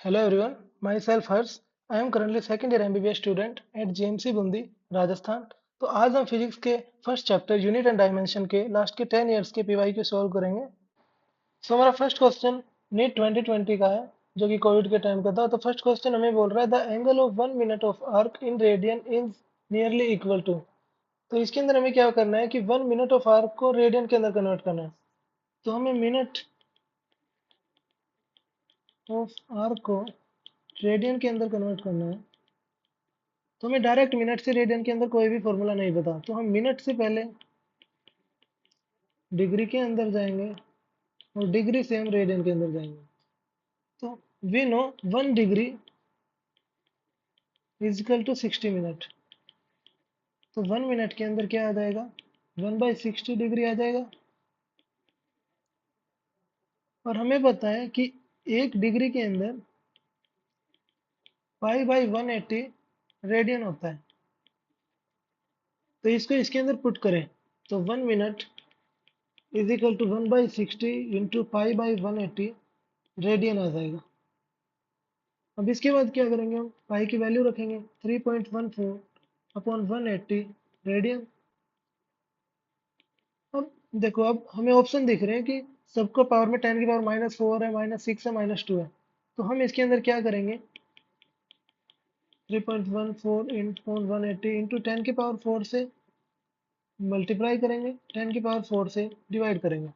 Hello everyone, myself Hers. I am currently second year MBBS student at JMC Bundi Rajasthan. तो आज हम physics के first chapter unit and dimension के last के 10 years के पीवाई को सॉल्व करेंगे। हमारा फर्स्ट क्वेश्चन नीट 2020 का है, जो कि कोविड के टाइम का था। तो फर्स्ट क्वेश्चन हमें बोल रहा है the angle of 1 minute of arc in radian is nearly equal to. तो इसके अंदर हमें क्या करना है कि 1 मिनट ऑफ आर्क को रेडियन के अंदर कन्वर्ट करना है। तो हमें मिनट ऑफ आर्क को रेडियन के अंदर कन्वर्ट करना है। तो हमें डायरेक्ट मिनट से रेडियन के अंदर कोई भी फॉर्मूला नहीं पता, तो हम मिनट से पहले डिग्री के अंदर जाएंगे और डिग्री से हम रेडियन के अंदर जाएंगे। तो we know 1 degree is equal to 60 minute. तो 1 मिनट के अंदर क्या आ जाएगा, 1/60 डिग्री आ जाएगा। और हमें पता है कि 1 डिग्री के अंदर पाई/180 रेडियन होता है। तो इसको इसके अंदर पुट करें तो 1 minute is equal to 1/60 into pi radian आ जाएगा। अब इसके बाद क्या करेंगे, हम पाई की वैल्यू रखेंगे 3.14 अपॉन 180 रेडियन। अब देखो, अब हमें ऑप्शन दिख रहे हैं कि सबको पावर में 10 की पावर -4 है, -6 है, -2 है। तो हम इसके अंदर क्या करेंगे, 3.14 अपॉन 180 इंटू 10 की पावर 4 से मल्टीप्लाई करेंगे, 10 की पावर 4 से डिवाइड करेंगे।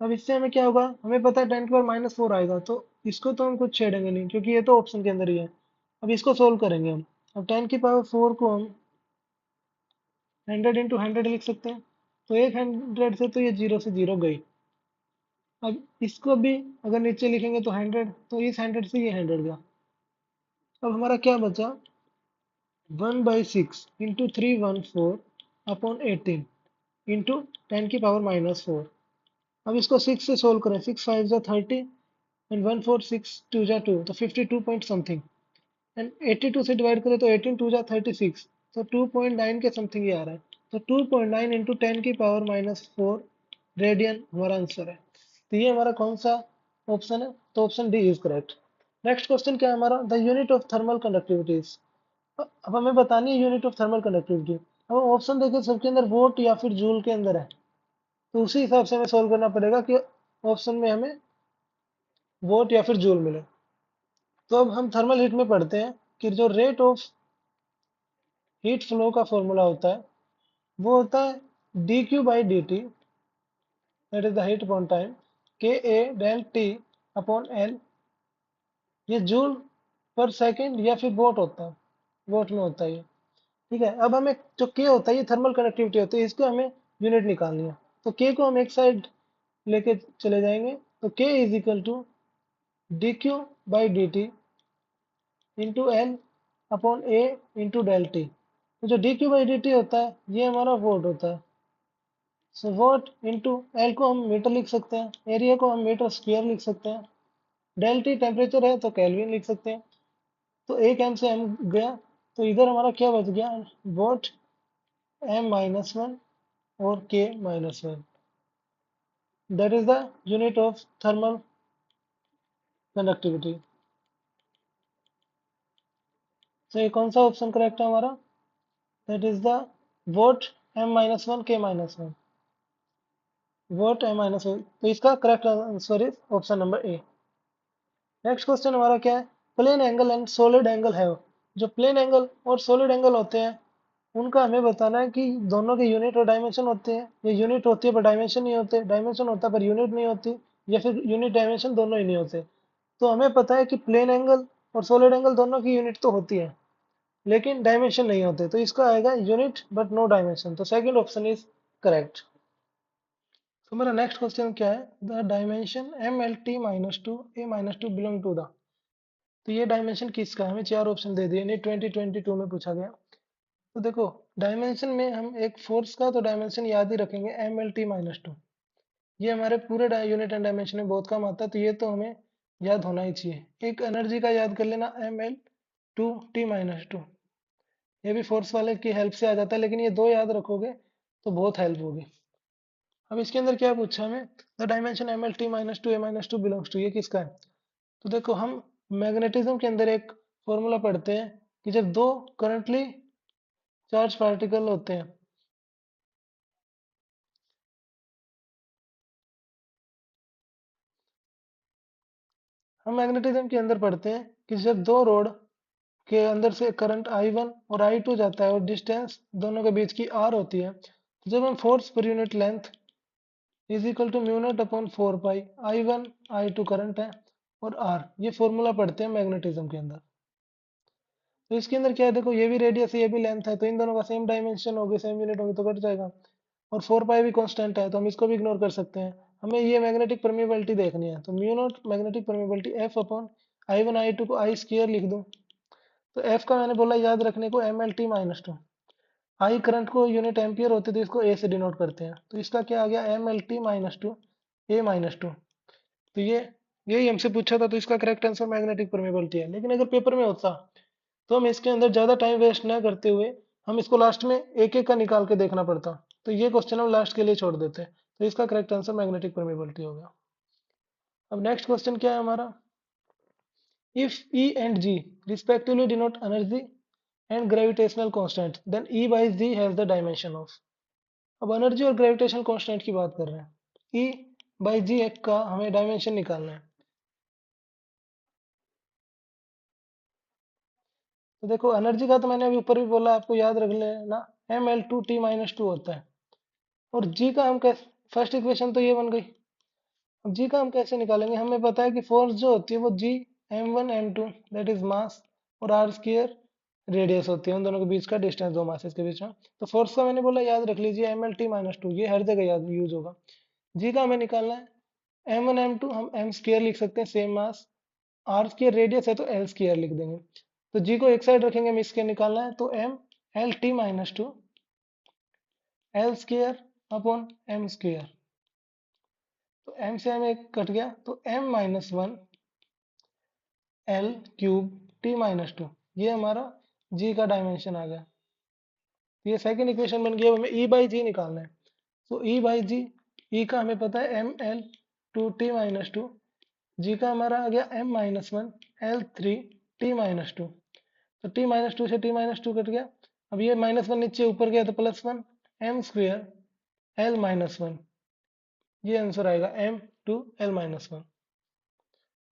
अब इससे हमें क्या होगा, हमें पता है 10 की पावर -4 आएगा, तो इसको तो हम कुछ छेड़ेंगे नहीं क्योंकि ये तो ऑप्शन के अंदर ही है। अब इसको सोल्व करेंगे हम। अब 10 की पावर 4 को हम 100 इंटू 100 लिख सकते हैं। तो 100 से तो ये 0 से 0 गई। अब इसको भी अगर नीचे लिखेंगे तो 100, तो इस 100 से ये 100 गया। अब हमारा क्या बचा, 1/6 इंटू 314 अपॉन 18 इंटू 10 की पावर -4। अब इसको 6 से सोल्व करें, 6 5 जा 30 एंड 1 4 6 2 जा 2, तो 52 पॉइंट समथिंग। एंड 82 से डिवाइड करें तो 18 2 जा 36, तो 2.9 के समथिंग ये आ रहा है। तो 2.9 इंटू 10 की पावर -4 रेडियन हमारा आंसर है। तो ये हमारा कौन सा ऑप्शन है, तो option D is correct. Next question क्या है हमारा, the unit of thermal conductivities. अब हमें बतानी है यूनिट ऑफ थर्मल कंडक्टिविटी। अब हम ऑप्शन देखें सबके अंदर वोट या फिर जूल के अंदर है, तो उसी हिसाब से हमें सोल्व करना पड़ेगा कि ऑप्शन में हमें वोट या फिर जूल मिले। तो अब हम थर्मल हीट में पढ़ते हैं कि जो रेट ऑफ हीट फ्लो का फॉर्मूला होता है वो होता है dQ/dt, that is the heat upon time, Ka del T upon L। ये जूल पर सेकंड या फिर वोट होता है, वोट में होता है ये। ठीक है, अब हमें जो के होता है ये थर्मल कंडक्टिविटी होती है, इसको हमें यूनिट निकालनी है। तो के को हम एक साइड लेके चले जाएंगे, तो K is equal to dQ/dt into L upon A into del T. तो जो dQ/dt होता है ये हमारा वोट होता है। सो वोट इंटू एल को हम मीटर लिख सकते हैं, एरिया को हम मीटर स्क्वायर लिख सकते हैं, डेल टी टेम्परेचर है तो केल्विन लिख सकते हैं। तो एक एम से एम गया, तो इधर हमारा क्या बच गया, वोट m-1 और k-1। That is the unit of thermal conductivity. तो ये कौन सा ऑप्शन करेक्ट है हमारा, that is the watt m-1 k-1, watt m-1। तो इसका correct answer is option number A. Next question हमारा क्या है, plane angle and solid angle है। जो प्लेन एंगल और सॉलिड एंगल होते हैं उनका हमें बताना है कि दोनों के यूनिट और डायमेंशन होते हैं, या यूनिट होती है पर डायमेंशन नहीं होते, डायमेंशन होता है पर यूनिट नहीं होती, या फिर यूनिट डायमेंशन दोनों ही नहीं होते। तो हमें पता है कि प्लेन एंगल और सॉलिड एंगल दोनों की यूनिट तो होती है लेकिन डायमेंशन नहीं होते, तो इसका आएगा यूनिट बट नो डायमेंशन। तो सेकंड ऑप्शन इज करेक्ट। तो मेरा नेक्स्ट क्वेश्चन क्या है, the dimension MLT-2 A-2 belong to the. तो ये डायमेंशन किसका है, हमें चार ऑप्शन दे दिए, नहीं 2022 में पूछा गया। तो देखो, डायमेंशन में हम एक फोर्स का तो डायमेंशन याद ही रखेंगे MLT-2। ये हमारे पूरे यूनिट एंड डायमेंशन में बहुत कम आता है, तो ये तो हमें याद होना ही चाहिए। एक एनर्जी का याद कर लेना ML2T-2, ये भी फोर्स वाले की हेल्प से आ जाता है, लेकिन ये दो याद रखोगे तो बहुत हेल्प होगी। अब इसके अंदर क्या पूछा हमें, the dimension MLT-2 A-2 belongs to, ये किसका है। तो देखो हम मैग्नेटिज्म के अंदर एक फॉर्मूला पढ़ते हैं कि जब दो करंटली चार्ज पार्टिकल होते हैं, हम मैग्नेटिज्म के अंदर पढ़ते हैं कि जब दो रोड के अंदर से करंट I1 और I2 जाता है और डिस्टेंस दोनों के बीच की R होती है, तो जब हम फोर्स पर unit length is equal to mu not upon 4 pi I1 I2 current है और R, ये फॉर्मूला पढ़ते हैं मैग्नेटिज्म के अंदर। तो इसके अंदर क्या है, देखो ये भी रेडियस है ये भी लेंथ है, तो इन दोनों का सेम डायमेंशन होगी सेम यूनिट होगी तो कट जाएगा। और 4 पाई भी कांस्टेंट है तो हम इसको भी इग्नोर कर सकते हैं। हमें ये मैग्नेटिक परमेबिलिटी देखनी है, तो mu naught magnetic permeability F upon I1 I2 को आई स्क्वायर लिख दूं। तो एफ का मैंने बोला याद रखने को MLT-2। आई करंट को यूनिट एम्पियर होते तो इसको ए से डिनोट करते हैं, तो इसका क्या आ गया MLT-2 A-2। तो ये यही हमसे पूछा था, तो इसका करेक्ट आंसर मैग्नेटिक परमेबिलिटी है। लेकिन अगर पेपर में होता तो हम इसके अंदर ज्यादा टाइम वेस्ट ना करते हुए हम इसको लास्ट में एक एक का निकाल के देखना पड़ता, तो ये क्वेश्चन हम लास्ट के लिए छोड़ देते। तो इसका करेक्ट आंसर मैग्नेटिक परमेबिलिटी होगा। अब नेक्स्ट क्वेश्चन क्या है हमारा, if E and G respectively denote energy and gravitational constant, then E by G has the dimension of। अब एनर्जी और ग्रेविटेशनल कांस्टेंट की बात कर रहे हैं, E by G का हमें डायमेंशन निकालना है। तो देखो एनर्जी का तो मैंने अभी ऊपर भी बोला, आपको याद रख लेना, ML2T-2 होता है। और G का हम कैसे, फर्स्ट इक्वेशन तो ये बन गई। अब G का हम कैसे निकालेंगे, हमें पता है कि फोर्स जो होती है वो G M1 M2 that is mass और R स्क्वायर रेडियस होती है, उन दोनों के बीच का डिस्टेंस, दो मासेस के बीच में। तो फोर्स का मैंने बोला याद रख लीजिए MLT-2, ये हर जगह याद यूज होगा। G का हमें निकालना है M1 M2, हम M स्क्वायर लिख सकते हैं same mass, R square radius है तो L स्क्वायर लिख देंगे। तो G को एक साइड रखेंगे, हमें स्क्वायर निकालना है, तो MLT-2 L square upon M square. तो M से M एक कट गया तो M-1 L³ T-2, ये हमारा G का डायमेंशन आ गया। ये सेकंड इक्वेशन बन गई। अब हमें E बाई जी निकालना है, तो E बाई जी, E का हमें पता है ML2T-2, G का हमारा आ गया M-1 L3T-2। तो T-2 से T-2 कट गया, अब ये -1 नीचे ऊपर गया तो +1 M स्क्वेयर L-1, ये आंसर आएगा M2L-1।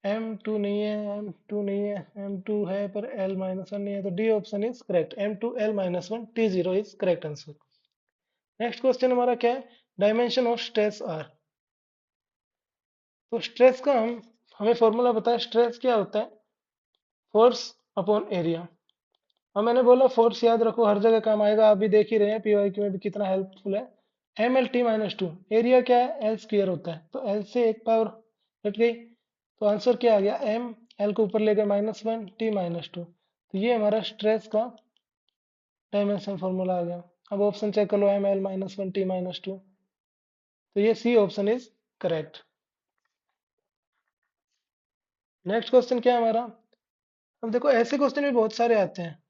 M2 नहीं है, M2 नहीं है, M2 है पर L-1 नहीं है, तो D option is correct, M2L-1 T0 is correct answer. Next question हमारा क्या है, डायमेंशन ऑफ स्ट्रेस आर। तो स्ट्रेस का हमें फॉर्मूला पता है, स्ट्रेस क्या होता है, फोर्स अपॉन एरिया। और मैंने बोला फोर्स याद रखो हर जगह काम आएगा, आप भी देख ही रहे हैं PYQ में भी कितना हेल्पफुल है। MLT-2, एरिया क्या है, L स्क्वायर होता है, तो L से एक पावर हट गई, तो आंसर क्या आ गया, M L को ऊपर ले गए -1 T-2। तो ये हमारा स्ट्रेस का डायमेंशन फॉर्मूला आ गया। अब ऑप्शन चेक कर लो, ML-1 T-2, तो ये C option is correct. Next question क्या है हमारा, अब देखो ऐसे क्वेश्चन भी बहुत सारे आते हैं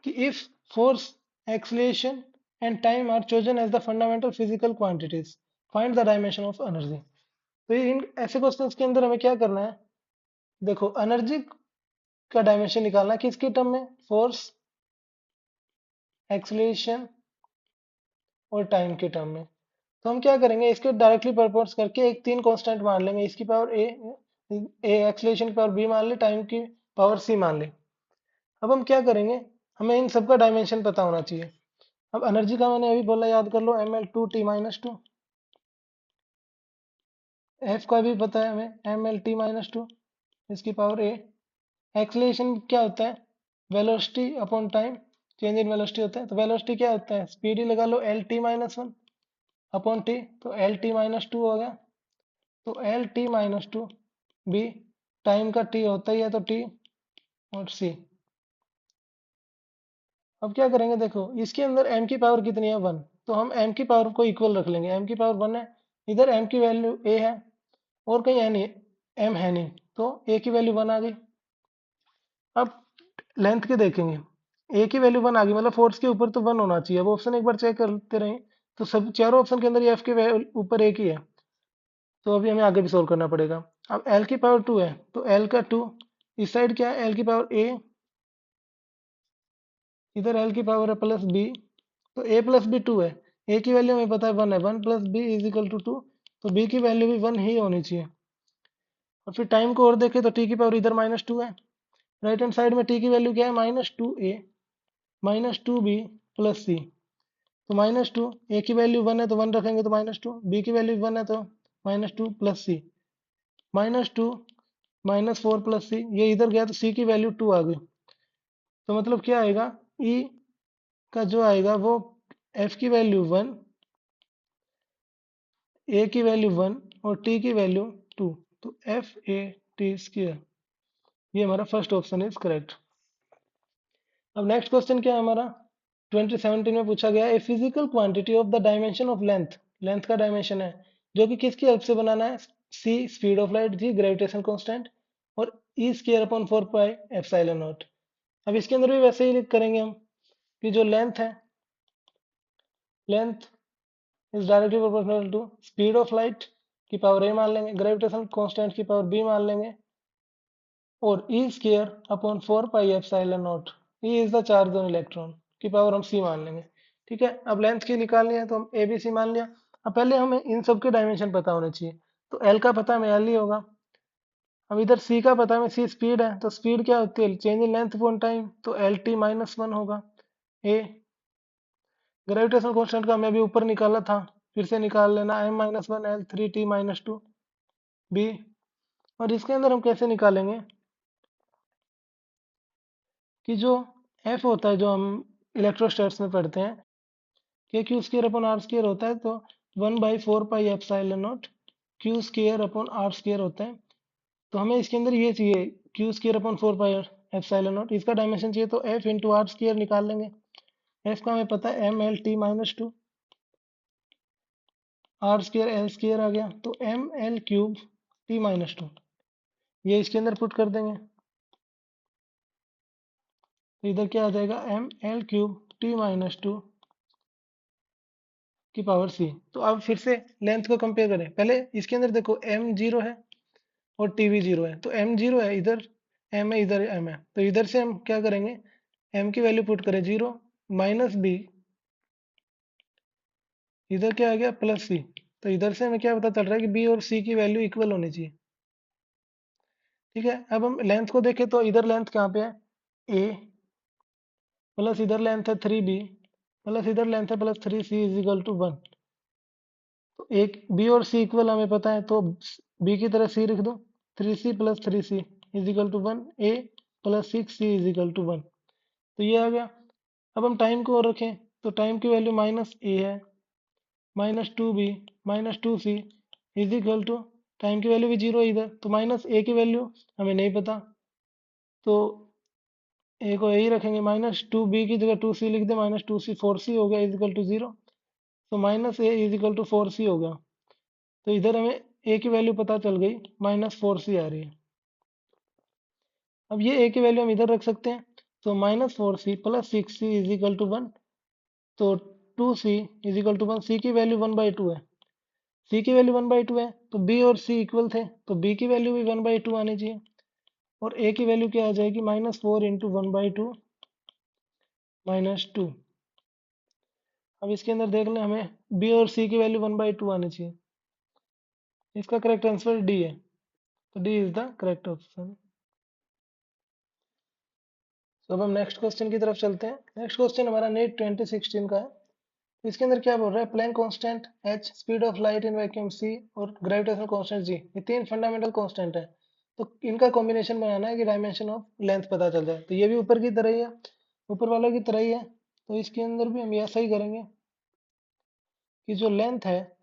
कि if force, acceleration and time are chosen as the fundamental physical quantities, find the dimension of energy. तो ये इन ऐसे क्वेश्चंस के अंदर हमें क्या करना है, देखो एनर्जी का डायमेंशन निकालना है किसके टर्म में, फोर्स, एक्सीलरेशन और टाइम के टर्म में। तो हम क्या करेंगे, इसके डायरेक्टली प्रपोर्स करके एक तीन कांस्टेंट मान लेंगे, इसकी पावर ए एक्सीलरेशन की पावर बी मान ले, टाइम की पावर सी मान ले। अब हम क्या करेंगे, हमें इन सबका डायमेंशन पता होना चाहिए। अब एनर्जी का मैंने अभी बोला याद कर लो, ML2T-2, एफ का भी पता है हमें MLT-2, इसकी पावर ए। एक्सीलरेशन क्या होता है, velocity upon time, change in velocity होता है, तो वेलोसिटी क्या होता है, स्पीड ही लगा लो, LT-1 अपॉन टी, तो LT-2 हो गया, तो LT-2 भी टाइम का टी होता ही है, तो टी और सी। अब क्या करेंगे, देखो इसके अंदर m की पावर कितनी है, 1, तो हम m की पावर को इक्वल रख लेंगे, m की पावर 1 है, इधर m की वैल्यू a है और कहीं है नहीं, m है नहीं, तो a की वैल्यू 1 आ गई। अब लेंथ के देखेंगे, a की वैल्यू 1 आ गई, मतलब फोर्स के ऊपर तो 1 होना चाहिए। अब ऑप्शन एक बार चेक करते रहे, तो सब चारों ऑप्शन के अंदर ये f के ऊपर एक ही है, तो अभी हमें आगे भी सोल्व करना पड़ेगा। अब एल की पावर 2 है तो एल का 2, इस साइड क्या है एल की पावर ए, इधर एल की पावर है प्लस बी, तो ए प्लस बी 2 है, ए की वैल्यू हमें पता है 1 है, 1 plus B is equal to 2, तो बी की वैल्यू भी 1 ही होनी चाहिए। और फिर टाइम को और देखें तो टी की पावर इधर -2 है, राइट हैंड साइड में टी की वैल्यू क्या है -2a -2b प्लस सी, तो -2, ए की वैल्यू 1 है तो 1 रखेंगे तो -2, बी की वैल्यू 1 है तो -2 प्लस सी, -2 -4 प्लस सी, ये इधर गया तो सी की वैल्यू 2 आ गई, तो मतलब क्या आएगा ई का जो आएगा वो एफ की वैल्यू 1, ए की वैल्यू 1 और टी की वैल्यू 2, तो एफ ए टी स्क्वायर, ये हमारा फर्स्ट ऑप्शन इज करेक्ट। अब नेक्स्ट क्वेश्चन क्या है हमारा, 2017 में पूछा गया a physical quantity of the dimension of length, length का डायमेंशन है जो कि किसकी हेल्प से बनाना है, c speed of light, G gravitation constant, और e square upon 4 pi epsilon naught. अब इसके अंदर भी वैसे ही करेंगे हम कि जो लेंथ है, length is directly proportional to speed of light की पावर ए मान लेंगे, ग्रेविटेशन कांस्टेंट की पावर बी मान लेंगे, और e square upon 4 pi epsilon naught, e is the charge on electron की पावर हम सी मान लेंगे। ठीक है, अब लेंथ की निकालनी है तो हम ए बी सी मान लिया। अब पहले हमें इन सब के डायमेंशन पता होने चाहिए, तो एल का पता हमें एल ही होगा। अब इधर सी का पता हमें सी स्पीड है, तो स्पीड क्या होती है change in length upon time, तो एल टी -1 होगा। ए ग्रेविटेशन कांस्टेंट का हमें अभी ऊपर निकाला था, फिर से निकाल लेना m-1 L3t-2 बी। और इसके अंदर हम कैसे निकालेंगे कि जो F होता है जो हम इलेक्ट्रोस्टैट्स में पढ़ते हैं कि Q square upon R square होता है, तो 1/4 pi epsilon not Q square upon R square होता है, तो हमें इसके अंदर ये चाहिए Q square upon 4 pi epsilon not, इसका डायमेंशन चाहिए तो F इंटू आर स्क्वायर निकाल लेंगे। F का हमें पता है MLT-2, r square L square आ गया, तो ML³ T-2, ये इसके अंदर पुट कर देंगे, तो इधर क्या आ जाएगा ML³ T-2 की पावर सी। तो अब फिर से लेंथ को कंपेयर करें, पहले इसके अंदर देखो m 0 है और टी भी 0 है, तो m 0 है इधर, m है इधर, m है, तो इधर से हम क्या करेंगे m की वैल्यू पुट करें 0 माइनस बी, इधर क्या आ गया प्लस सी, तो इधर से हमें क्या पता चल रहा है कि b और c की वैल्यू इक्वल होनी चाहिए। ठीक है, अब हम लेंथ को देखें तो इधर लेंथ कहाँ पे है a, प्लस इधर लेंथ है 3b, प्लस इधर लेंथ है plus 3c is equal to 1, तो एक बी और सी इक्वल हमें पता है, तो बी की तरह सी लिख दो, 3c plus 3c is equal to 1, A plus 6c is equal to 1, तो ये आ गया। अब हम टाइम को और रखें तो टाइम की वैल्यू माइनस ए है, -2b -2c is equal to, time की वैल्यू भी 0 है इधर, तो माइनस ए की वैल्यू हमें नहीं पता, तो ए को यही रखेंगे, -2b की जगह 2c लिख दे, -2c 4c हो गया इज इक्वल टू 0, तो minus A is equal to 4c हो गया, तो इधर हमें ए की वैल्यू पता चल गई -4c आ रही है। अब ये ए की वैल्यू हम इधर रख सकते हैं, तो -4c plus 6c is equal to 1, तो 2c इज इक्वल टू 1, सी की वैल्यू 1/2 है, सी की वैल्यू 1/2 है, तो बी और सी इक्वल थे, तो बी की वैल्यू भी 1/2 आनी चाहिए, और ए की वैल्यू क्या आ जाएगी -4 इंटू 1/2 -2। अब इसके अंदर देख लें हमें बी और सी की वैल्यू 1/2 आनी चाहिए, इसका करेक्ट आंसर डी है, तो D is the correct option. तो अब हम नेक्स्ट क्वेश्चन की तरफ चलते हैं। नेक्स्ट क्वेश्चन हमारा नीट 2016 का है। इसके अंदर क्या बोल रहा है, Planck constant h, speed of light in vacuum c और ग्रेविटेशनल कांस्टेंट g, ये तीन फंडामेंटल कांस्टेंट है, तो इनका कॉम्बिनेशन बनाना है कि डायमेंशन ऑफ लेंथ पता चल जाए, तो ये भी ऊपर की तरह ही है, ऊपर वाले की तरह ही है, तो इसके अंदर भी हम ऐसा ही करेंगे कि जो लेंथ है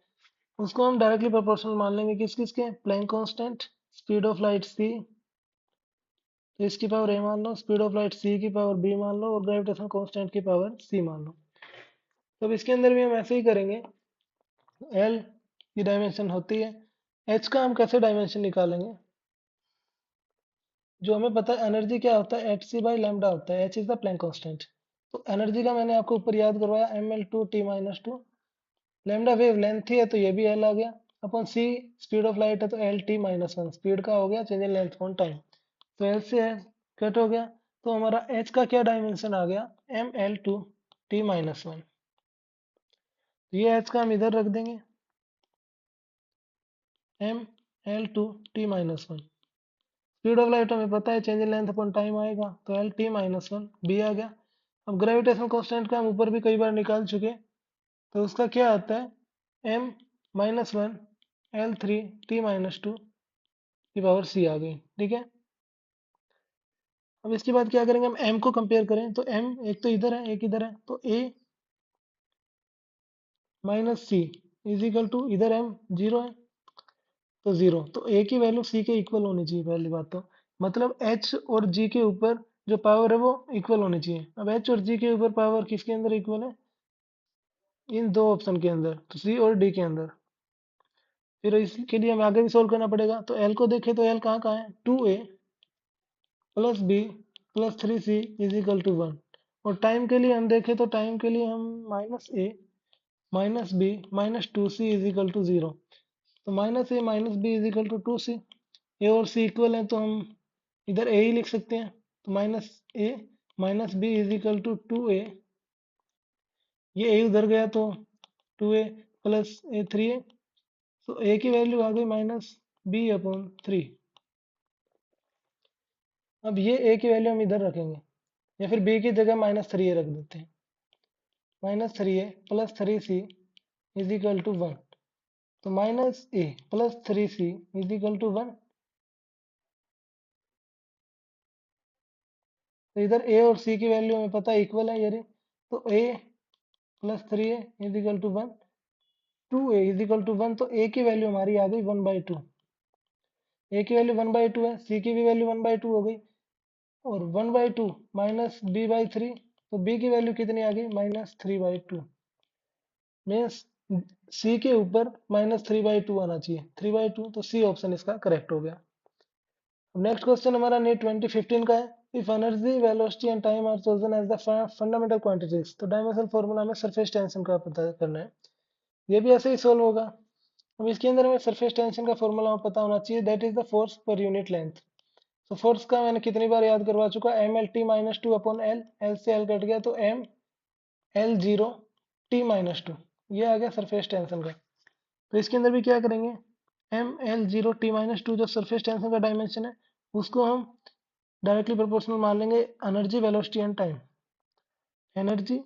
उसको हम डायरेक्टली प्रोपोर्शनल मान लेंगे किस किस के, Planck constant, speed of light c, तो इसकी पावर a मान लो, स्पीड ऑफ लाइट c की पावर b मान लो, और ग्रेविटेशनल कांस्टेंट की पावर c मान लो। तो अब इसके अंदर भी हम ऐसे ही करेंगे, एल की डायमेंशन होती है, एच का हम कैसे डायमेंशन निकालेंगे, जो हमें पता है एनर्जी क्या होता है, एच सी बाई लैम्डा होता है, H is the plank constant, तो एनर्जी का मैंने आपको ऊपर याद करवाया ml2 t-2, lambda wave length ही है तो ये भी एल आ गया। Upon C speed of light है तो L T minus one, speed का हो गया change in length upon time, तो एल से एल कट हो गया, तो हमारा एच का क्या डायमेंशन आ गया, M L two T minus one. ये एच का हम इधर रख देंगे, M L two T minus one. Speed of light हमें पता है change in length upon time आएगा, तो L T minus one b आ गया। अब ग्रेविटेशनल कांस्टेंट का हम ऊपर भी कई बार निकाल चुके, तो उसका क्या आता है, M minus one L three T minus two की पावर सी आ गई, ठीक है। अब इसके बाद क्या करेंगे, हम m को कंपेयर करें तो m एक तो इधर है एक इधर है, तो a minus C is equal to, इधर m जीरो है तो जीरो, तो a की वैल्यू c के इक्वल होनी चाहिए पहली बात तो, मतलब h और g के ऊपर जो पावर है वो इक्वल होनी चाहिए। अब h और g के ऊपर पावर किसके अंदर इक्वल है, इन दो ऑप्शन के अंदर, तो c और d के अंदर। फिर इसके लिए हमें आगे भी सोल्व करना पड़ेगा, तो l को देखें तो l कहाँ कहाँ है, two a plus b plus three c is equal to one. और टाइम के लिए हम देखें तो टाइम के लिए हम minus a minus b minus two c is equal to zero, तो minus a minus b is equal to two c, a और सी इक्वल है तो हम इधर ए ही लिख सकते हैं, तो minus a minus b is equal to two a, ये ए उधर गया तो two a plus a three a, तो ए की वैल्यू आ गई माइनस बी अपॉन थ्री। अब ये ए की वैल्यू हम इधर रखेंगे, या फिर बी की जगह माइनस थ्री ए रख देते हैं, minus three a plus three c is equal to one, तो minus a plus three c is equal to one. तो इधर ए और सी की वैल्यू हमें पता है इक्वल है यारी, तो a plus three a is equal to one, two a is equal to one, तो ए की वैल्यू हमारी आ गई वन बाई टू, ए की वैल्यू वन बाई टू है, सी की भी वैल्यू वन बाई टू हो गई, और one by two minus b by three, तो बी की वैल्यू कितनी आ गई, minus three by two, means c के ऊपर माइनस थ्री बाई टू आना चाहिए, थ्री बाई टू, तो सी ऑप्शन इसका करेक्ट हो गया। नेक्स्ट क्वेश्चन हमारा नीट 2015 का है, if energy velocity and time are chosen as the fundamental quantities, तो डायमेंशनल फॉर्मूला में सरफेस टेंशन का पता करना है, ये भी ऐसे ही सोल्व होगा। अब इसके अंदर हमें सरफेस टेंशन का फॉर्मूला पता होना चाहिए, दैट इज द फोर्स पर यूनिट लेंथ। तो फोर्स का मैंने कितनी बार याद करवा चुका, M L T minus two upon L, L से एल कट गया तो M L zero T minus two, ये आ गया सरफेस टेंशन का। तो इसके अंदर भी क्या करेंगे, M L zero T minus two जो सरफेस टेंशन का डायमेंशन है, उसको हम डायरेक्टली प्रोपोर्शनल मान लेंगे energy velocity and time, energy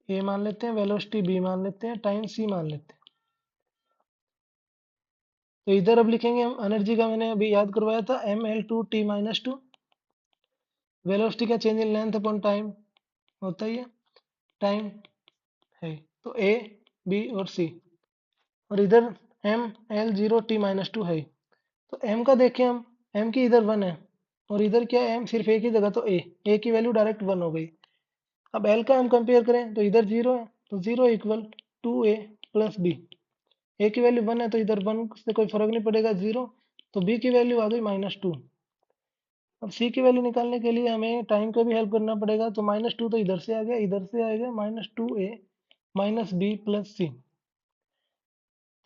a मान लेते हैं, वेलोसिटी बी मान लेते हैं, टाइम सी मान लेते हैं। तो इधर अब लिखेंगे हम एनर्जी का, मैंने अभी याद करवाया था, M L two T minus two, velocity का change in length upon time होता ही है, टाइम है, तो ए बी और सी, और इधर M L zero T minus two है, तो एम का देखें हम, एम की इधर वन है और इधर क्या है, एम सिर्फ ए की जगह, तो ए की वैल्यू डायरेक्ट वन हो गई। अब एल का हम कंपेयर करें तो इधर जीरो है, तो zero equal to a plus b, a की वैल्यू वन है तो इधर वन से कोई फर्क नहीं पड़ेगा, जीरो, तो बी की वैल्यू आ गई माइनस टू। अब सी की वैल्यू निकालने के लिए हमें टाइम का भी हेल्प करना पड़ेगा, तो माइनस टू तो इधर से आ गया, इधर से आएगा minus two A minus B plus C,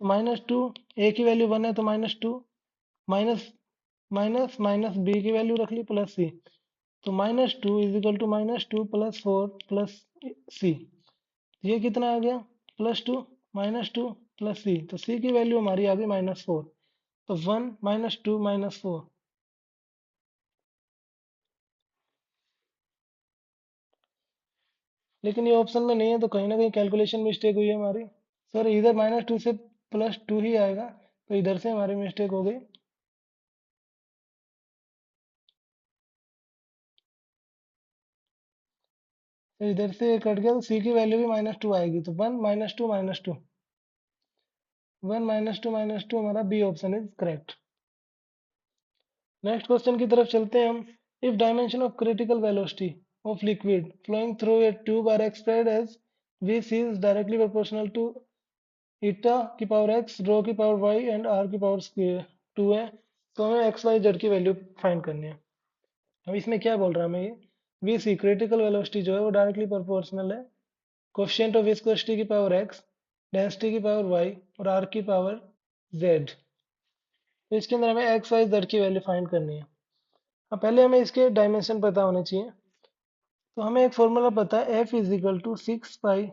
तो माइनस टू, ए की वैल्यू वन है तो minus two, minus minus minus B की वैल्यू रख ली प्लस सी, तो minus two is equal to minus two plus four plus C, ये कितना आ गया, plus two minus two plus C, तो सी की वैल्यू हमारी आ गई माइनस फोर, तो one minus two minus four. लेकिन ये ऑप्शन में नहीं है, तो कहीं ना कहीं कैलकुलेशन मिस्टेक हुई है हमारी, सर इधर माइनस टू से प्लस टू ही आएगा, तो इधर से हमारी मिस्टेक हो गई, तो इधर से कट गया, तो सी की वैल्यू भी माइनस टू आएगी, तो one minus two, one minus two हमारा b option is correct. Next question की तरफ चलते हैं हम, if dimension of critical velocity of liquid flowing through a tube are expressed as v c is directly proportional to eta की power x, rho की power y and r की power square two है, तो हमें x y z की value find करनी है। अब इसमें क्या बोल रहा है हमें, ये वी सी क्रिटिकल वेलोसिटी जो है वो डायरेक्टली प्रोपोर्शनल है कोफिशिएंट ऑफ विस्कोसिटी की पावर एक्स, डेंसिटी की पावर वाई और आर की पावर जेड। तो इसके अंदर हमें एक्स वाई जेड की वैल्यू फाइंड करनी है। अब पहले हमें इसके डायमेंशन पता होने चाहिए। तो हमें एक फॉर्मूला पता है F is equal to 6 pi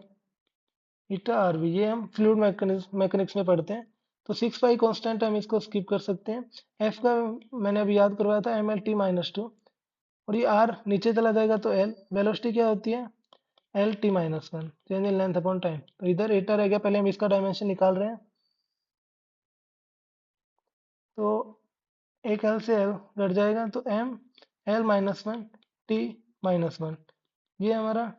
eta R V, ये हम फ्लूइड मैकेनिक्स में पढ़ते हैं। तो 6 पाई कांस्टेंट, हम इसको स्किप कर सकते हैं। एफ का मैंने अभी याद करवाया था mlt-2, और ये आर नीचे चला जाएगा तो एल। वेलोसिटी क्या होती है? lt-1, change in length upon time. तो इधर एटा रह गया, पहले हम इसका डायमेंशन निकाल रहे हैं। तो एक एल से एल घट जाएगा तो एम l-1 t-1, ये हमारा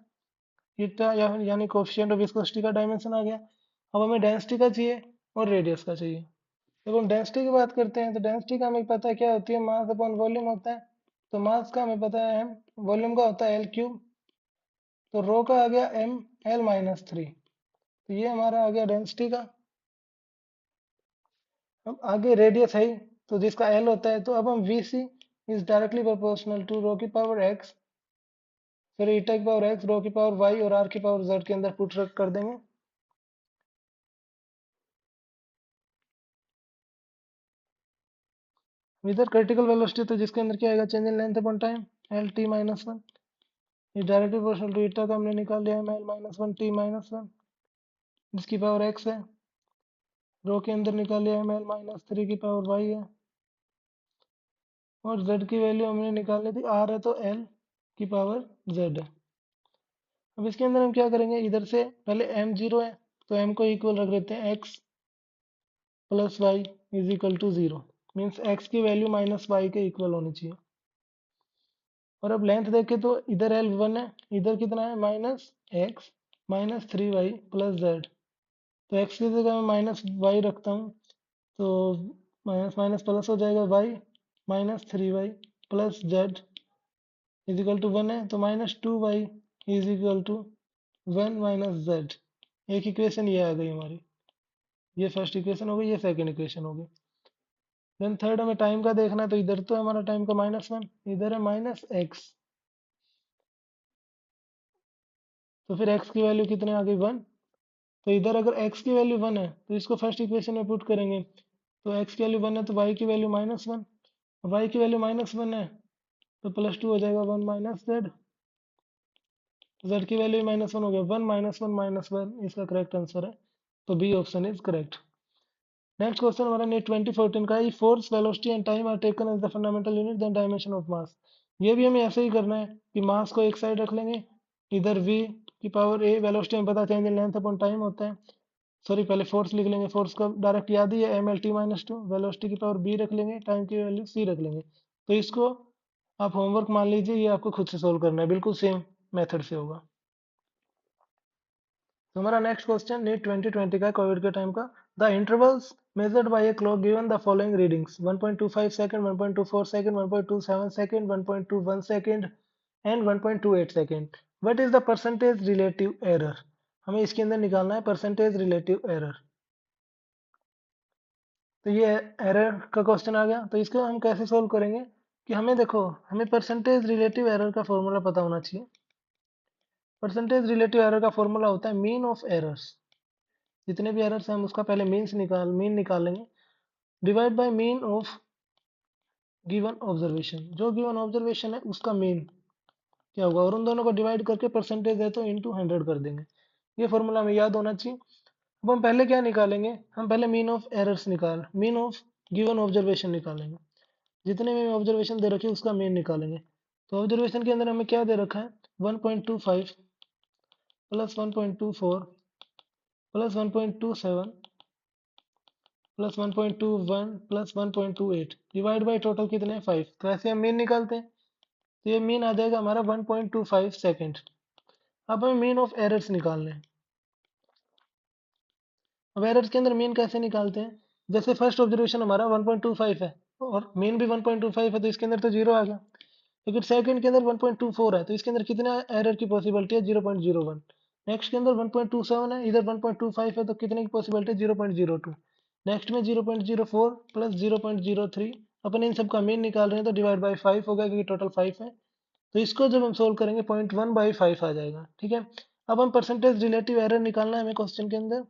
ईटा यानी कोफिशिएंट ऑफ विस्कोसिटी का डायमेंशन आ गया। अब हमें डेंसिटी का चाहिए और रेडियस का चाहिए। जब हम डेंसिटी की बात करते हैं तो डेंसिटी का हमें पता है क्या होती है, मास अपॉन वॉल्यूम होता है। तो मास का हमें पता है, वॉल्यूम का होता है एल क्यूब। तो रो का आ गया एम l-3। तो ये हमारा आ गया डेंसिटी का। अब आगे रेडियस है ही, तो जिसका एल होता है, तो अब हम v c is directly proportional to rho की पावर एक्स, फिर ईटा की पावर एक्स, रो की पावर वाई और आर की पावर जेड के अंदर पुट रख कर देंगे। इधर क्रिटिकल वेलोसिटी, तो जिसके अंदर क्या आएगा, change in length upon time lt-1। ये डायरेक्टली प्रोपोर्शनल टू ईटा का हमने निकाल लिया है l-1 t-1, जिसकी पावर एक्स है। रो के अंदर निकाल लिया है l-3 की पावर वाई है, और z की वैल्यू हमने निकाल ली थी, r है तो l की पावर z है। अब इसके अंदर हम क्या करेंगे, इधर से पहले m 0 है तो m को इक्वल रख देते हैं x plus Y is equal to 0। Means x की वैल्यू माइनस वाई के इक्वल होनी चाहिए। और अब लेंथ देखें तो इधर l 1 है, इधर कितना है, -x-3y प्लस जेड। तो x की जगह मैं माइनस वाई रखता हूँ, तो माइनस माइनस प्लस हो जाएगा, y -3y plus Z is equal to 1 है, तो -2y इज इक्वल टू 1 माइनस जेड। एक इक्वेशन ये आ गई हमारी, ये फर्स्ट इक्वेशन हो गई, ये सेकंड इक्वेशन हो गई। देन थर्ड हमें टाइम का देखना है, तो इधर तो हमारा टाइम का -1, इधर है -x। तो फिर x की वैल्यू कितने आ गई, 1। तो इधर अगर x की वैल्यू 1 है तो इसको फर्स्ट इक्वेशन में पुट करेंगे। तो x की वैल्यू 1 है तो y की वैल्यू -1, y की वैल्यू -1 है तो +2 हो जाएगा, 1 माइनस जेड। जेड की वैल्यू -1 हो गया, 1 -1 इसका करेक्ट आंसर है। तो B option is correct. Next question हमारा नीट 2014 का है, force velocity and time are taken as the fundamental unit then dimension of mass. ये भी हमें ऐसे ही करना है कि मास को एक साइड रख लेंगे, इधर v की पावर a, वेलोसिटी हमें पता change in length upon time होता है। सॉरी, पहले फोर्स लिख लेंगे, फोर्स का डायरेक्ट याद ही है mlt-2। वेलोसिटी की पावर b रख लेंगे, टाइम की वैल्यू c रख लेंगे। तो इसको आप होमवर्क मान लीजिए, ये आपको खुद से सोल्व करना है, बिल्कुल सेम मेथड से होगा। तो हमारा नेक्स्ट क्वेश्चन नीट 2020 का, कोविड के टाइम का। The intervals measured by a clock given the following readings: 1.25 second, 1.24 second, 1.27 second, 1.21 second and 1.28 second. What is the percentage relative error? हमें इसके अंदर निकालना है परसेंटेज रिलेटिव एरर। तो ये एरर का क्वेश्चन आ गया। तो इसको हम कैसे सोल्व करेंगे, कि हमें देखो, हमें परसेंटेज रिलेटिव एरर का फॉर्मूला पता होना चाहिए। परसेंटेज रिलेटिव एरर का फॉर्मूला होता है मीन ऑफ एरर्स। जितने भी एरर्स हैं हम उसका पहले मीन निकालेंगे, divide by mean of given observation. जो गिवन ऑब्जर्वेशन है उसका मीन क्या होगा, और उन दोनों को डिवाइड करके परसेंटेज है तो इंटू 100 कर देंगे। ये फॉर्मूला हमें याद होना चाहिए। अब हम पहले क्या निकालेंगे, हम पहले mean of errors mean of given observation निकालेंगे। जितने भी ऑब्जर्वेशन दे रखे उसका मीन निकालेंगे। तो ऑब्जर्वेशन के अंदर हमें क्या दे रखा है, 1.25 plus 1.24 plus 1.27 plus 1.21 plus 1.28 divide by total कितने, 5। तो ऐसे हम मीन निकालते हैं, तो ये मीन आ जाएगा हमारा 1.25 सेकेंड। अब हमें मीन ऑफ एरर्स निकालने हैं। अब एरर्स के अंदर मीन कैसे निकालते हैं, जैसे फर्स्ट ऑब्जर्वेशन हमारा 1.25 है और मीन भी 1.25 है, तो इसके अंदर तो जीरो आ गया। लेकिन सेकंड के अंदर 1.24 है, तो इसके अंदर कितना एरर की पॉसिबिलिटी है, 0.01। नेक्स्ट के अंदर 1.27 है, इधर 1.25 है, तो कितने की पॉसिबिलिटी है, 0.02। नेक्स्ट में 0.04 प्लस 0.03। अपन इन सब का मीन निकाल रहे हैं, तो डिवाइड बाई 5 होगा, क्योंकि टोटल 5 है। तो इसको जब हम सोल्व करेंगे 0.1/5 आ जाएगा, ठीक है। अब हम परसेंटेज रिलेटिव एरर निकालना है हमें क्वेश्चन के अंदर।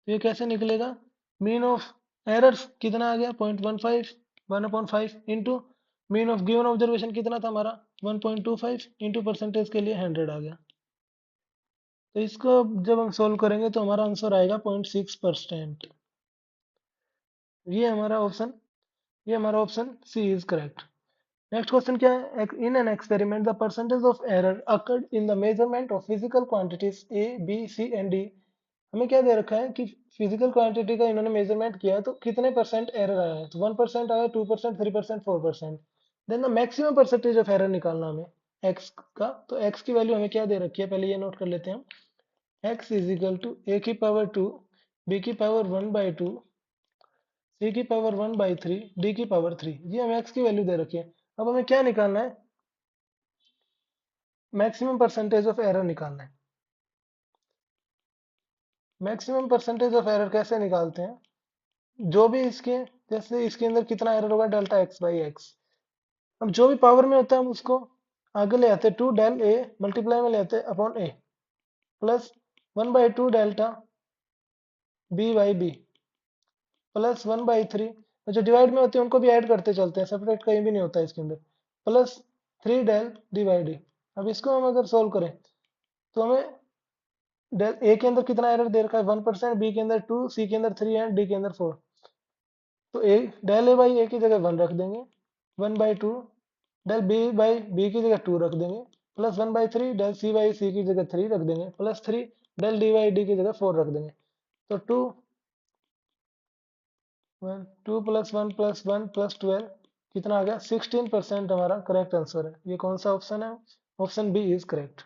तो ये कैसे निकलेगा, मीन ऑफ एरर्स कितना आ गया 0.15, 1/5 into mean of given observation कितना था हमारा 1.25 इंटू परसेंटेज के लिए 100 आ गया। तो इसको जब हम सोल्व करेंगे तो हमारा आंसर आएगा 0.6%। ये हमारा ऑप्शन ये हमारा option C is correct. Next question क्या है, in an experiment the percentage of error occurred in the measurement of physical quantities A B C and D. हमें क्या दे रखा है कि फिजिकल क्वांटिटी का इन्होंने मेजरमेंट किया है तो कितने परसेंट एरर आया है, तो 1% आया, 2%, 3%, 4%। Then the maximum percentage of error निकालना हमें एक्स का। तो एक्स की वैल्यू हमें क्या दे रखी है, पहले ये नोट कर लेते हैं हम। X is equal to A की पावर 2, बी की पावर 1/2, सी की पावर 1/3, डी की पावर 3। ये हमें एक्स की वैल्यू दे रखी है। अब हमें क्या निकालना है, मैक्सिमम परसेंटेज ऑफ एरर निकालना है। मैक्सिमम परसेंटेज ऑफ एरर कैसे निकालते हैं, जो भी इसके, जैसे इसके अंदर कितना एरर होगा डेल्टा एक्स बाई एक्स। अब जो भी पावर में होता है हम उसको आगे ले आते हैं, 2 डेल ए मल्टीप्लाई में ले आते हैं upon A, plus 1/2 delta B by B, plus 1/3। जो डिवाइड में होते हैं उनको भी ऐड करते चलते हैं, सेपरेट कहीं भी नहीं होता है इसके अंदर, plus 3 del D by D. अब इसको हम अगर सोल्व करें तो हमें डेल ए के अंदर कितना एरर दे रखा है 1%, बी के अंदर 2, सी के अंदर 3 एंड डी के अंदर 4। तो ए डेल ए बाई ए की जगह 1 रख देंगे, 1/2 डेल बी बाई बी की जगह 2 रख देंगे, plus 1/3 del C by C की जगह 3 रख देंगे, plus 3 del D by D की जगह 4 रख देंगे। तो 2 प्लस 1 प्लस 1 प्लस 12 कितना आ गया 16% हमारा करेक्ट आंसर है। ये कौन सा ऑप्शन है, option B is correct.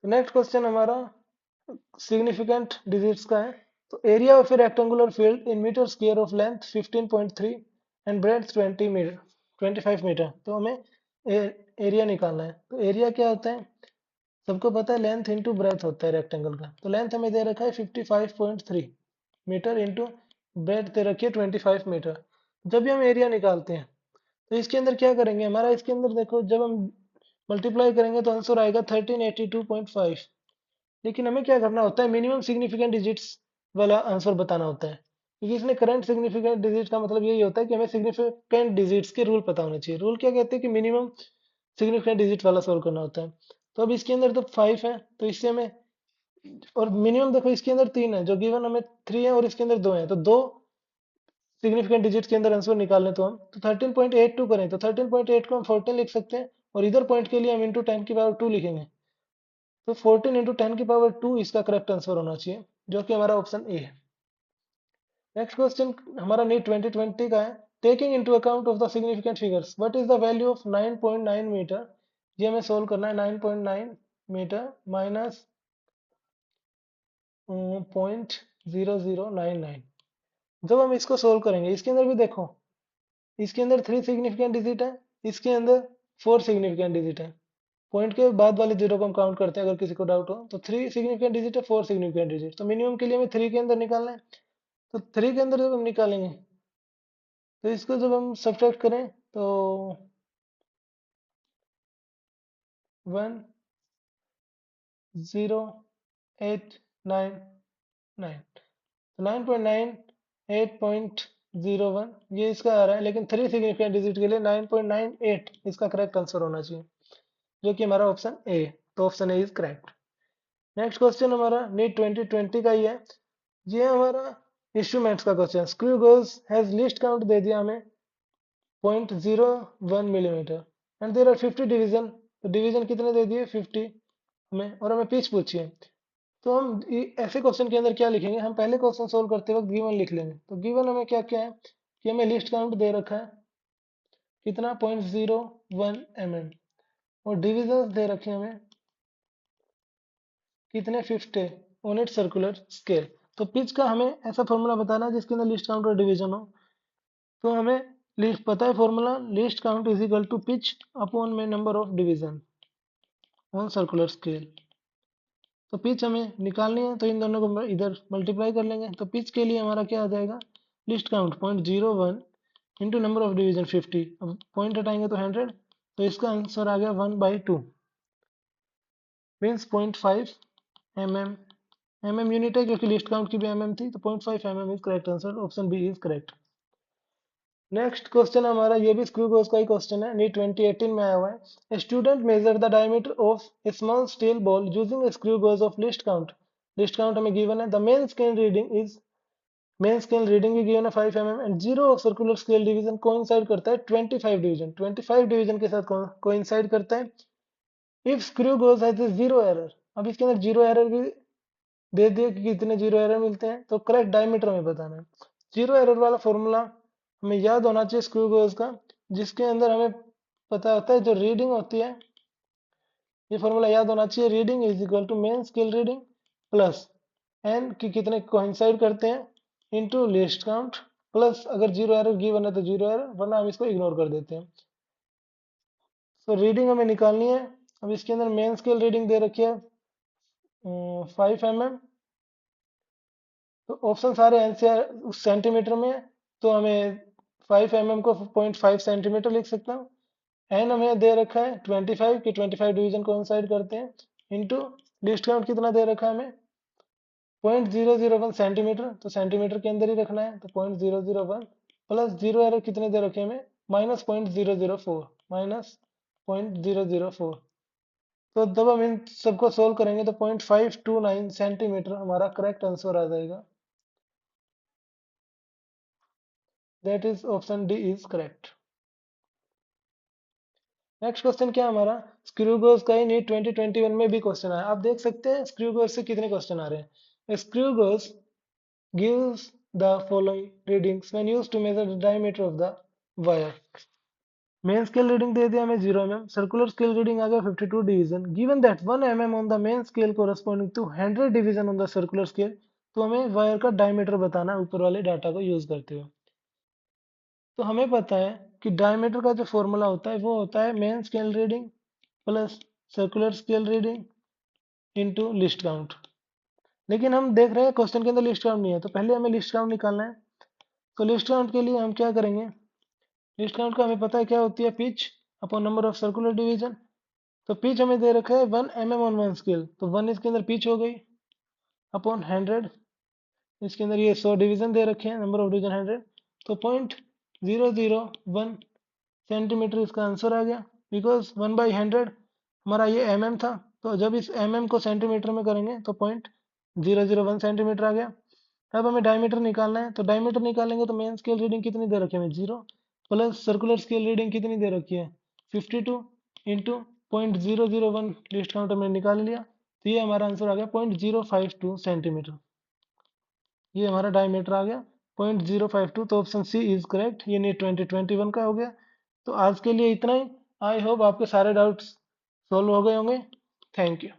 Next question हमारा सिग्निफिकेंट डिजिट्स का है। तो area of a rectangular field in metre square of length 15.3 and breadth 20 metre 25 metre. तो हमें एरिया निकालना है। तो एरिया क्या होता है, सबको पता है लेंथ इंटू ब्रेथ होता है रेक्टेंगल का। तो लेंथ हमें दे रखा है 55.3 मीटर इंटू ब्रेथ दे रखी है 25 मीटर। जब भी हम एरिया निकालते हैं तो इसके अंदर क्या करेंगे, हमारा इसके अंदर देखो जब हम मल्टीप्लाई करेंगे तो आंसर आएगा 1382.5। लेकिन हमें क्या करना होता है, मिनिमम सिग्निफिकेंट डिजिट्स वाला आंसर बताना होता है, क्योंकि इसमें करंट सिग्निफिकेंट डिजिट का मतलब यही होता है कि हमें सिग्निफिकेंट डिजिट्स के रूल पता होने चाहिए। रूल क्या कहते हैं कि मिनिमम सिग्निफिकेंट डिजिट वाला सॉल्व करना होता है। तो अब इसके अंदर तो 5 है, तो इससे हमें, और मिनिमम देखो इसके अंदर 3 है, जो गिवन हमें 3 है और इसके अंदर 2 है, तो 2 सिग्निफिकेंट डिजिट के अंदर आंसर निकालने तो हम तो 13.82 करें तो 13.8 को हम 14 लिख सकते हैं, और इधर पॉइंट के लिए हम इंटू 10 की पावर 2 लिखेंगे। तो 14 इंटू 10 की पावर 2 इसका करेक्ट आंसर होना चाहिए, जो कि हमारा ऑप्शन ए है। नेक्स्ट क्वेश्चन हमारा नीट 2020 का है। Taking into account of the significant figures what is the value of 9.9 metre. ये हमें सोल्व करना है। 9.9 मीटर माइनस 0.0099। जब हम इसको सोल्व करेंगे, इसके अंदर भी देखो, इसके अंदर 3 सिग्निफिकेंट डिजिट है, इसके अंदर 4 सिग्निफिकेंट डिजिट है। पॉइंट के बाद वाले जीरो को हम काउंट करते हैं अगर किसी को डाउट हो तो। 3 सिग्निफिकेंट डिजिट है, 4 सिग्निफिकेंट डिजिट, तो मिनिमम के लिए हमें 3 के अंदर निकालना है। तो 3 के अंदर जब हम निकालेंगे तो इसको जब हम सब्ट्रैक्ट करें तो 10899, तो 9.98.01 ये इसका आ रहा है, लेकिन 3 सिग्निफिकेंट डिजिट के लिए 9.98 इसका करेक्ट आंसर होना चाहिए, जो कि हमारा ऑप्शन ए। तो option a is correct. Next question हमारा नीट 2020 का ही है। ये हमारा इंस्ट्रूमेंट्स का question. Screw gauge has least count दे दिया हमें 0.01 millimetre and there are 50 division. तो डिवीजन कितने दे दिए 50 हमें, और हमें पिच पूछी है। तो हम ऐसे क्वेश्चन के अंदर क्या लिखेंगे, हम पहले क्वेश्चन सोल्व करते वक्त गिवन लिख लेंगे। तो गिवन हमें क्या क्या है कि हमें लिस्ट काउंट दे रखा है कितना 0.01 mm, और डिविजन दे रखे हैं हमें कितने 50 ऑन इट सर्कुलर स्केल। तो पिच का हमें ऐसा फॉर्मूला बताना है जिसके अंदर लिस्ट काउंट और डिवीजन हो। तो हमें लिस्ट पता है formula, least count is equal to pitch upon में number of division on circular scale. तो पिच हमें निकालनी है तो इन दोनों को इधर मल्टीप्लाई कर लेंगे। तो पिच के लिए हमारा क्या आ जाएगा, list count 0.01 into number of division 50। अब पॉइंट हटाएंगे तो 100, तो इसका आंसर आ गया 1/2 मीन्स 0.5 mm mm यूनिट है क्योंकि लिस्ट काउंट की भी mm थी, तो 0.5 mm is correct answer, option B is correct. Next question हमारा ये भी स्क्रू गोज का ही क्वेश्चन है, नीट 2018 में आया हुआ है। Student measure the diameter of A small steel ball using A screw goes off list count. List count हमें गिवन है, द मेन स्केल रीडिंग भी गिवन है 5 mm and zero circular scale division coincide करता है 25 division, 25 division के साथ coincide करता है। If screw gauge has zero error, अब इसके अंदर जीरो एरर भी दे दिए कि कितने जीरो एरर मिलते हैं, तो करेक्ट डायमीटर हमें बताना है। जीरो एरर वाला फॉर्मूला हमें याद होना चाहिए स्क्रू गोज का, जिसके अंदर हमें पता होता है जो रीडिंग होती है, ये फॉर्मूला याद होना चाहिए, reading is equal to main scale reading plus N की कितने कोइंसाइड करते हैं इनटू लिस्ट काउंट, प्लस अगर जीरो एरर गिवन है तो जीरो एरर, वरना हम इसको इग्नोर कर देते हैं। तो रीडिंग हमें निकालनी है। अब इसके अंदर मेन स्केल रीडिंग दे रखी है 5 mm, तो ऑप्शन सारे एनसीआर उस सेंटीमीटर में है, तो हमें 5 mm को 0.5 सेंटीमीटर लिख सकता हूँ। एन हमें दे रखा है 25 की 25 डिवीजन कोइंसाइड करते हैं, इनटू लिस्ट काउंट कितना दे रखा है हमें 0.001 सेंटीमीटर, तो सेंटीमीटर के अंदर ही रखना है, तो 0.001 प्लस जीरो एरर कितने दे रखे हमें -0.004, -0.004। तो जब हम इन सबको सोल्व करेंगे तो 0.529 सेंटीमीटर हमारा करेक्ट आंसर आ जाएगा। That is option D is correct. Next question क्या है हमारा, स्क्रू गोज का ही नीट 2021 में भी क्वेश्चन आया। आप देख सकते हैं स्क्रू गोज से कितने क्वेश्चन आ रहे हैं। Screw gauge gives the following readings when used to measure the diameter of the wire. Main scale reading दे दिया हमें 0 mm, सर्कुलर स्केल रीडिंग आ गया 52 division, given that 1 mm on the main scale corresponding to 100 division on the circular scale, तो हमें wire का diameter बताना है ऊपर वाले डाटा को यूज करते हुए। तो हमें पता है कि डायमीटर का जो फॉर्मूला होता है वो होता है main scale reading plus circular scale reading into least count. लेकिन हम देख रहे हैं क्वेश्चन के अंदर लिस्ट काउंट नहीं है, तो पहले हमें लिस्ट काउंट निकालना है। तो लिस्ट काउंट के लिए हम क्या करेंगे, लिस्ट काउंट का हमें पता है क्या होती है, pitch upon number of circular division. तो पिच हमें दे रखा है 1 mm ऑन वन स्केल, तो 1 इसके अंदर पिच हो गई अपॉन 100, इसके अंदर ये 100 डिवीजन दे रखे हैं, नंबर ऑफ डिवीजन 100, तो 0.001 सेंटीमीटर इसका आंसर आ गया, बिकॉज 1/100 हमारा ये mm था, तो जब इस mm को सेंटीमीटर में करेंगे तो 0.001 सेंटीमीटर आ गया। अब हमें डायमीटर निकालना है, तो डायमीटर निकालेंगे तो मेन स्केल रीडिंग कितनी दे रखी है हमें 0, प्लस सर्कुलर स्केल रीडिंग कितनी दे रखी है 52 इंटू 0.001 लिस्ट काउंट हमने निकाल लिया, तो ये हमारा आंसर आ गया 0.052 सेंटीमीटर। ये हमारा डायमीटर आ गया 0.052, तो ऑप्शन सी इज करेक्ट। ये नीट 2021 का हो गया। तो आज के लिए इतना ही। आई होप आपके सारे डाउट्स सॉल्व हो गए होंगे। Thank you.